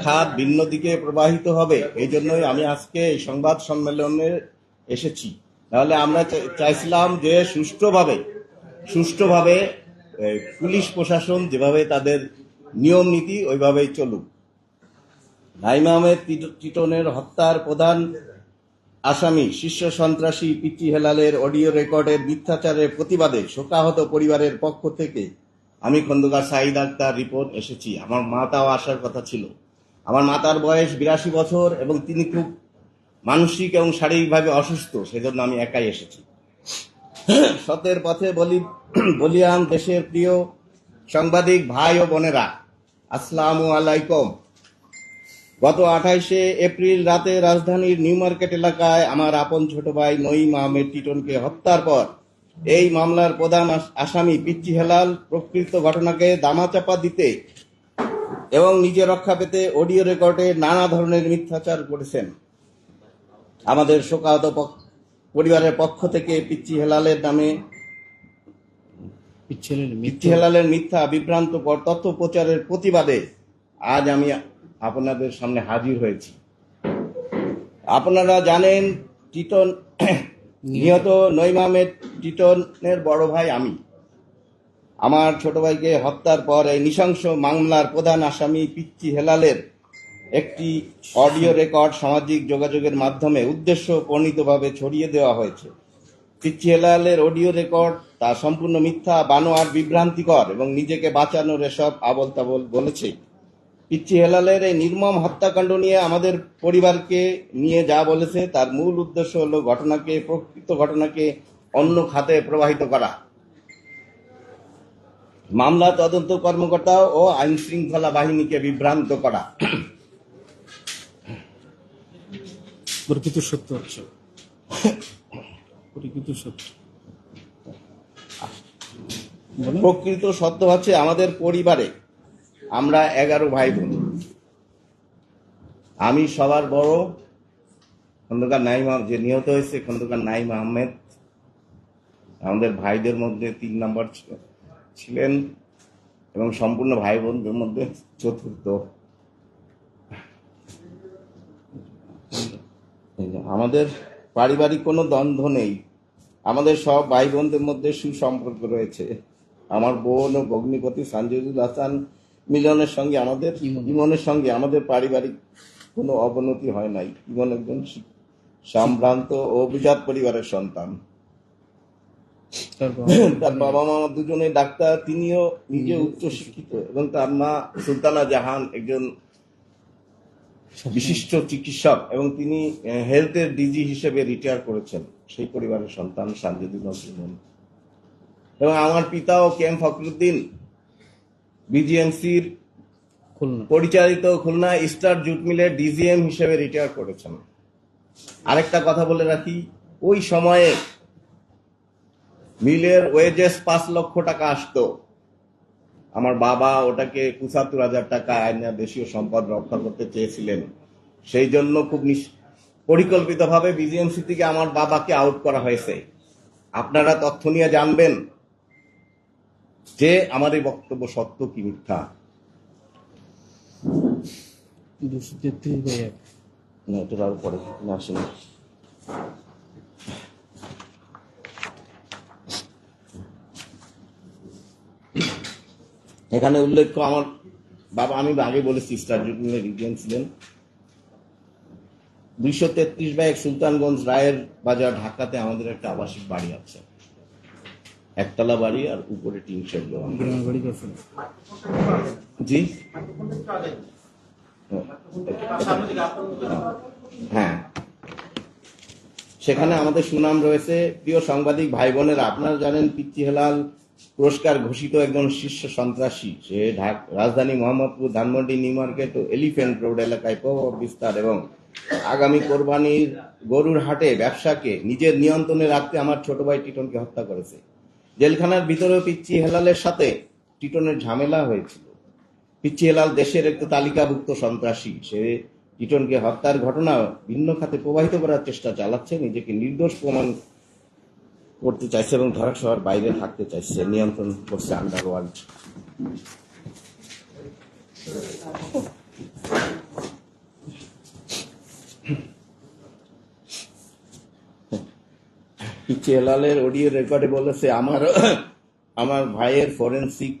খাত ভিন্ন দিকে প্রবাহিত হবে। এই জন্যই আমি আজকে এই সংবাদ সম্মেলনে এসেছি। তাহলে আমরা চাইছিলাম যে সুষ্ঠুভাবে পুলিশ প্রশাসন যেভাবে তাদের নিয়ম নীতি ওইভাবেই চলুক। নাঈম আহমেদ টিটনের হত্যার প্রধান আসামি শীর্ষ সন্ত্রাসী পিচ্চি হেলালের অডিও রেকর্ডের মিথ্যাচারের প্রতিবাদে শোকাহত পরিবারের পক্ষ থেকে আমি খন্দকার সাঈদ আক্তার রিপোর্ট এসেছি। আমার মাতাও আসার কথা ছিল। আমার মাতার বয়স ৮২ বছর এবং তিনি খুব মানসিক এবং শারীরিকভাবে অসুস্থ, সেজন্য আমি একাই এসেছি। সত্যের পথে বলিয়ান দেশের প্রিয় সাংবাদিক ভাই ও বোনেরা, আসসালামু আলাইকুম। গত ২৮শে এপ্রিল রাতে রাজধানীর নিউ মার্কেট এলাকায় আমার আপন ছোট ভাই নঈম আহমেদ টিটনকে হত্যার পর এই মামলার প্রধান আসামি পিচ্চি হেলাল প্রকৃত ঘটনাকে দামাচাপা দিতে এবং নিজে রক্ষা পেতে অডিও রেকর্ডে নানা ধরনের মিথ্যাচার করেছেন। আমাদের শোকাহত পরিবারের পক্ষ থেকে পিচ্চি হেলালের মিথ্যা বিভ্রান্ত তথ্য প্রচারের প্রতিবাদে আজ আমি আপনাদের সামনে হাজির হয়েছি। আপনারা জানেন, টিটন নিহত নঈম আহমেদ টিটনের বড় ভাই আমি। আমার ছোট ভাইকে হত্যার পর এই নৃশংস মামলার প্রধান আসামি পিচ্চি হেলালের একটি অডিও রেকর্ড সামাজিক যোগাযোগের মাধ্যমে উদ্দেশ্য প্রণীতভাবে ছড়িয়ে দেওয়া হয়েছে। পিচ্চি হেলালের অডিও রেকর্ড তা সম্পূর্ণ মিথ্যা, বানোয়ার, বিভ্রান্তিকর এবং নিজেকে বাঁচানোর এসব আবল তাবল বলেছে। পিচ্চি হেলালের এই নির্মম হত্যাকাণ্ড নিয়ে আমাদের পরিবারকে নিয়ে যা বলেছে তার মূল উদ্দেশ্য হল প্রকৃত ঘটনাকে অন্য খাতে প্রবাহিত করা, মামলা তদন্ত কর্মকর্তা ও আইন শৃঙ্খলা বাহিনীকে বিভ্রান্ত করা। প্রকৃত সত্য হচ্ছে আমাদের পরিবারে আমরা 11 ভাই বোন। আমি সবার বড়। খন্দকার নাঈম যে নিহত হয়েছে খন্দকার নাঈম আহমেদ আমাদের ভাইদের মধ্যে 3 নম্বর ছিলেন এবং সম্পূর্ণ ভাই বোনদের মধ্যে চতুর্থ। আমাদের পারিবারিক কোনো দ্বন্দ্ব নেই। আমাদের সব ভাই বোনদের মধ্যে সুসম্পর্ক রয়েছে। আমার বোন ও ভগ্নিপতি সানজিদুল হাসান ইমনের সঙ্গে আমাদের পারিবারিক কোনো অবনতি হয় নাই। ইমন একজন সম্ভ্রান্ত ও অভিজাত পরিবারের সন্তান। তার বাবা মা দুজনে ডাক্তার, তিনিও নিজে উচ্চ শিক্ষিত এবং তার মা সুলতানা জাহান একজন বিশিষ্ট চিকিৎসক এবং তিনি হেলথের ডিজি হিসেবে রিটায়ার করেছেন। সেই পরিবারের সন্তান সানজিদুল ইমন। এবং আমার পিতাও কেএম ফখরুদ্দিন বিজিএমসির পরিচালিত খুলনা স্টার জুট মিলের ডিজিএম হিসেবে রিটায়ার করেছেন। আরেকটা কথা বলে রাখি, ওই সময়ে মিলের ওয়েজেস 5 লক্ষ টাকা আসতো। আমার বাবা ওটাকে ৭৫,০০০ টাকা আইনে দেশীয় সম্পদ রক্ষা করতে চেয়েছিলেন। সেই জন্য খুব পরিকল্পিতভাবে বিজিএমসি থেকে আমার বাবাকে আউট করা হয়েছে। আপনারা তথ্য নিয়ে জানবেন যে আমার এই বক্তব্য সত্য কি মিথ্যা। 233/1 না, এটার আরো পরে আসেনি। এখানে উল্লেখ্য, আমার বাবা, আমি আগে বলেছি, স্টার জুট মিলের রিজিএম ছিলেন। 233/1 সুলতানগঞ্জ রায়ের বাজার, ঢাকাতে আমাদের একটা আবাসিক বাড়ি আছে, একতলা বাড়ি আর উপরে টিন শেড দেওয়া। জি, হ্যাঁ, সেখানে আমাদের সুনাম রয়েছে। প্রিয় সাংবাদিক ভাই বোনেরা, আপনারা জানেন পিচ্চি হেলাল পুরস্কার ঘোষিত একজন শীর্ষ সন্ত্রাসী। সে রাজধানী মোহাম্মদপুর, ধানমন্ডি, নিউ মার্কেট ও এলিফ্যান্ট রোড এলাকায় প্রভাব বিস্তার এবং আগামী কোরবানির গরুর হাটে ব্যবসাকে নিজের নিয়ন্ত্রণে রাখতে আমার ছোট ভাই টিটনকে হত্যা করেছে। জেলখানার ভিতরেও পিচ্চি হেলালের সাথে টিটনের ঝামেলা হয়েছিল। পিচ্চি হেলাল দেশের একটি তালিকাভুক্ত সন্ত্রাসী। সে টিটনকে হত্যার ঘটনা ভিন্ন খাতে প্রবাহিত করার চেষ্টা চালাচ্ছে, নিজেকে নির্দোষ প্রমাণ করতে চাইছে এবং ধরাছোঁয়ার বাইরে থাকতে চাইছে, নিয়ন্ত্রণ করছে আন্ডারওয়ার্ল্ড। পিচ্চি হেলালের অডিও রেকর্ডে বলেছে আমার ভাইয়ের ফরেনসিক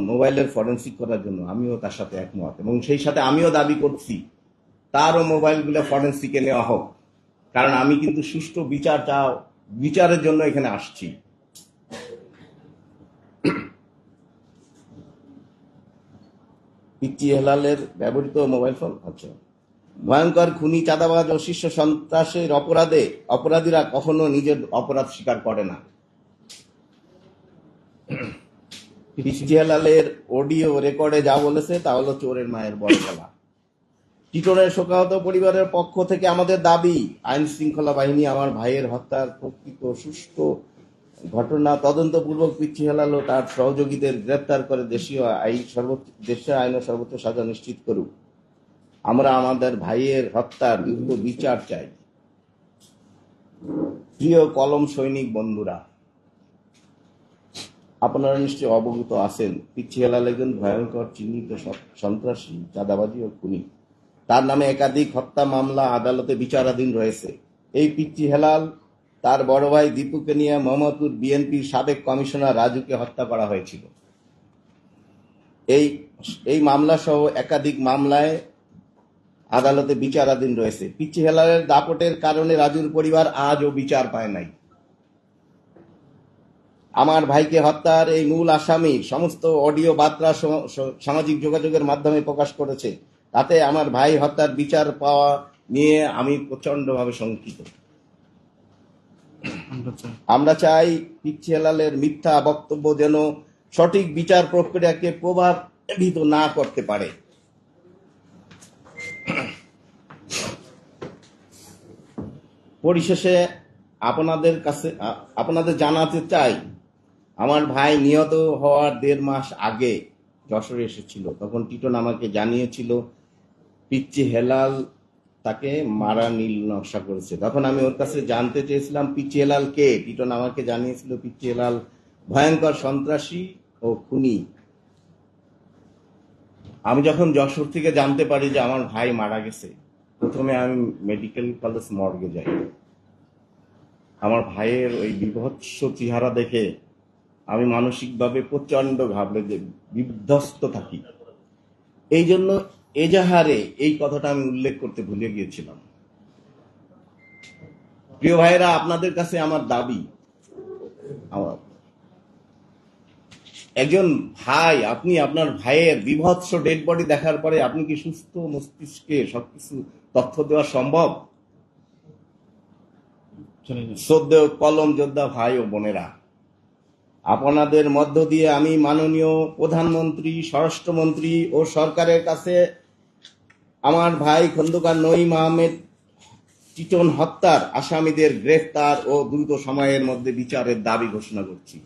মোবাইলের ফরেনসিক করার জন্য। আমিও তার সাথে একমত এবং সেই সাথে আমিও দাবি করছি তারও মোবাইলগুলো ফরেনসিকে নেওয়া হোক, কারণ আমি কিন্তু সুষ্ঠু বিচারের জন্য এখানে আসছি। পিচ্চি হেলালের ব্যবহৃত মোবাইল ফোন, আচ্ছা। ভয়ঙ্কর খুনি, চাঁদাবাজ ও শীর্ষ সন্ত্রাসের অপরাধীরা কখনো নিজের অপরাধ স্বীকার করে না। পিচ্চি হেলালের অডিও রেকর্ডে যা বলেছে তা হলো চোরের মায়ের বড় গলা। টিটোরের শোকাহত পরিবারের পক্ষ থেকে আমাদের দাবি, আইন শৃঙ্খলা বাহিনী আমার ভাইয়ের হত্যার প্রকৃত সুষ্ঠু ঘটনা তদন্তপূর্বক পিচ্চি হেলাল ও তার সহযোগীদের গ্রেপ্তার করে দেশীয় আইনের সর্বোচ্চ সাজা নিশ্চিত করুক। আমরা আমাদের ভাইয়ের হত্যার দ্রুত বিচার চাই। প্রিয় কলম সৈনিক বন্ধুরা, আপনারা নিশ্চয় অবগত আছেন পিচ্চি হেলাল একজন ভয়ঙ্কর চিহ্নিত সন্ত্রাসী, চাঁদাবাজি ও খুনি। তার নামে একাধিক হত্যা মামলা আদালতে বিচারাধীন রয়েছে। এই পিচ্চি হেলাল তার বড় ভাই দীপুকে নিয়ে মোহাম্মদপুর বিএনপির সাবেক কমিশনার রাজুকে হত্যা করা হয়েছিল। এই মামলা সহ একাধিক মামলায় আদালতে বিচারাধীন রয়েছে। পিচ্চি হেলালের দাপটের কারণে রাজুর পরিবার আজও বিচার পায় নাই। আমার ভাইকে হত্যার এই মূল আসামি সমস্ত অডিও বার্তা সামাজিক যোগাযোগের মাধ্যমে প্রকাশ করেছে। তাতে আমার ভাই হত্যার বিচার পাওয়া নিয়ে আমি প্রচন্ডভাবে শঙ্কিত। আমরা চাই পিচ্চি হেলালের মিথ্যা বক্তব্য যেন সঠিক বিচার প্রক্রিয়াকে প্রভাবিত না করতে পারে। পরিশেষে আপনাদের জানাতে চাই, আমার ভাই নিহত হওয়ার 1.5 মাস আগে যশোরে এসেছিল। তখন টিটন আমাকে জানিয়েছিল পিচ্চি হেলাল তাকে মারা নীল নকশা করেছে। তখন আমি ওর কাছে জানতে চেয়েছিলাম পিচ্চি হেলাল কে। টিটন আমাকে জানিয়েছিল পিচ্চি হেলাল ভয়ঙ্কর সন্ত্রাসী ও খুনি। আমি যখন যশোর থেকে জানতে পারি যে আমার ভাই মারা গেছে, প্রথমে আমি মেডিকেল কলেজ মর্গে যাই। আমার ভাইয়ের ওই বিভৎস চেহারা দেখে আমি মানসিকভাবে প্রচন্ড বিধ্বস্ত থাকি। এই জন্য এজাহারে এই কথাটা আমি উল্লেখ করতে ভুলে গিয়েছিলাম। প্রিয় ভাইয়েরা, আপনাদের কাছে আমার দাবি, একজন ভাই, আপনি আপনার ভাইয়ের বিভৎস ডেড বডি দেখার পরে আপনি কি সুস্থ মস্তিষ্কে সবকিছু তথ্য দেওয়া সম্ভব? শ্রদ্ধেয় কলম যোদ্ধা ভাই ও বোনেরা, আপনাদের মধ্য দিয়ে আমি মাননীয় প্রধানমন্ত্রী, স্বরাষ্ট্রমন্ত্রী ও সরকারের কাছে আমার ভাই খন্দকার নঈম আহমেদ টিটন হত্যার আসামিদের গ্রেফতার ও দ্রুত সময়ের মধ্যে বিচারের দাবি ঘোষণা করছি।